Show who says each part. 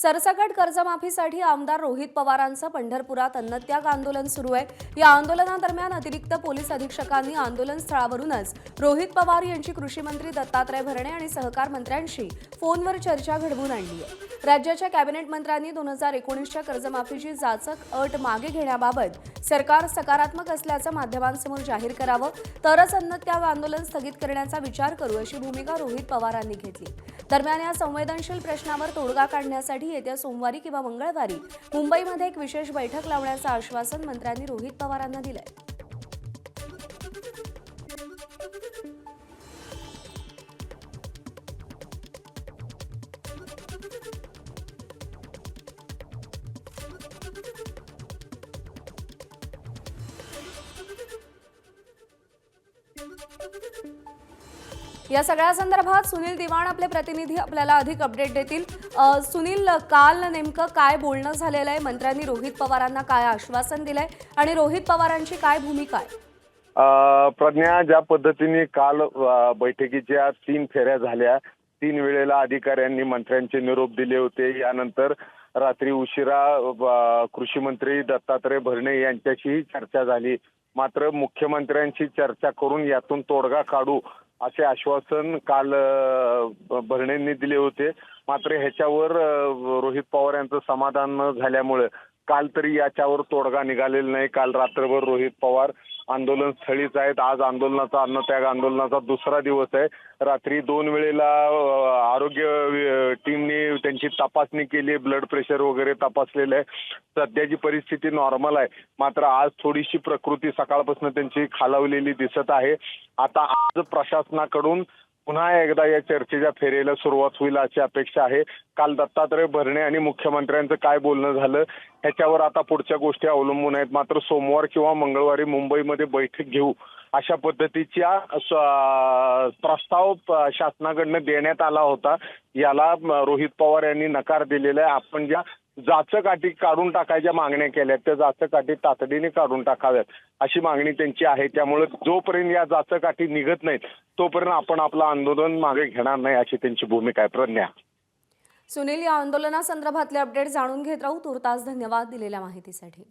Speaker 1: सरसकट कर्जमाफीसाठी आमदार रोहित पवारांचं पंढरपुरात अन्नत्याग आंदोलन सुरू आहे। या आंदोलनादरम्यान अतिरिक्त पोलीस अधीक्षकांनी आंदोलन स्थळावरूनच रोहित पवार यांची कृषी मंत्री दत्तात्रय भरणे आणि सहकार मंत्र्यांशी फोनवर चर्चा घडवून आणली आहे। राज्याच्या कॅबिनेट मंत्र्यांनी 2019च्या कर्जमाफीची जाचक अट मागे घेण्याबाबत सरकार सकारात्मक असल्याचं माध्यमांसमोर जाहीर करावं, तरच अन्नत्याग आंदोलन स्थगित करण्याचा विचार करू अशी भूमिका रोहित पवारांनी घेतली। दरम्यान या संवेदनशील प्रश्नावर तोडगा काढण्यासाठी येत्या सोमवारी किंवा मंगळवारी मुंबईमध्ये एक विशेष बैठक लावण्याचं आश्वासन मंत्र्यांनी रोहित पवारांना दिलंय। या सगळ्या संदर्भात सुनील दिवाण आपले प्रतिनिधी आपल्याला अधिक अपडेट देतील। सुनील, काल नेमकं काय बोलणं झालेलं आहे? मंत्र्यांनी रोहित पवारांना काय आश्वासन दिलंय आणि रोहित पवारांची काय भूमिका आहे?
Speaker 2: प्रज्ञा, ज्या पद्धतीने काल बैठकीच्या 3 फेऱ्या झाल्या, 3 वेळेला अधिकाऱ्यांनी मंत्र्यांचे निरोप दिले होते। यानंतर रात्री उशिरा कृषी मंत्री दत्तात्रय भरणे यांच्याशी चर्चा झाली। मात्र मुख्यमंत्र्यांशी चर्चा करून यातून तोडगा काढू असे आश्वासन काल भरणेंनी दिले होते। मात्र ह्याच्यावर रोहित पवार यांचं समाधान न झाल्यामुळे काल तरी याच्यावर तोडगा निघालेला नाही। काल रात्रभर रोहित पवार आंदोलन स्थळीच आहेत। आज अन्नत्याग आंदोलनाचा दुसरा दिवस आहे। रात्री 2 वेळेला आरोग्य टीमने त्यांची तपासणी केली, ब्लड प्रेशर वगैरे तपासलेलं आहे। सध्याची परिस्थिती नॉर्मल आहे। मात्र आज थोडीशी प्रकृती सकाळपासून त्यांची खालावलेली दिसत आहे। आता आज प्रशासनाकडून पुन्हा एकदा या चर्चेच्या फेरीला सुरुवात होईल अशी अपेक्षा आहे। काल दत्तात्रय भरणे आणि मुख्यमंत्र्यांचं काय बोलणं झालं ह्याच्यावर आता पुढच्या गोष्टी अवलंबून आहेत। मात्र सोमवार किंवा मंगळवारी मुंबईमध्ये बैठक घेऊ अशा पद्धतीचा प्रस्ताव शासनाकडनं देण्यात आला होता। याला रोहित पवार यांनी नकार दिलेला आहे। आपण ज्या जाचक अटी काढून टाकायच्या मागण्या केल्या त्या जाचक अटी तातडीने काढून टाकाव्यात अशी मागणी त्यांची आहे। त्यामुळे जोपर्यंत या जाचक अटी निघत नाहीत तोपर्यंत आपण आपलं आंदोलन मागे घेणार नाही अशी त्यांची भूमिका आहे। प्रज्ञा,
Speaker 1: सुनील, या आंदोलनासंदर्भातले अपडेट जाणून घेत राहू। तुर्तास धन्यवाद दिलेल्या माहितीसाठी।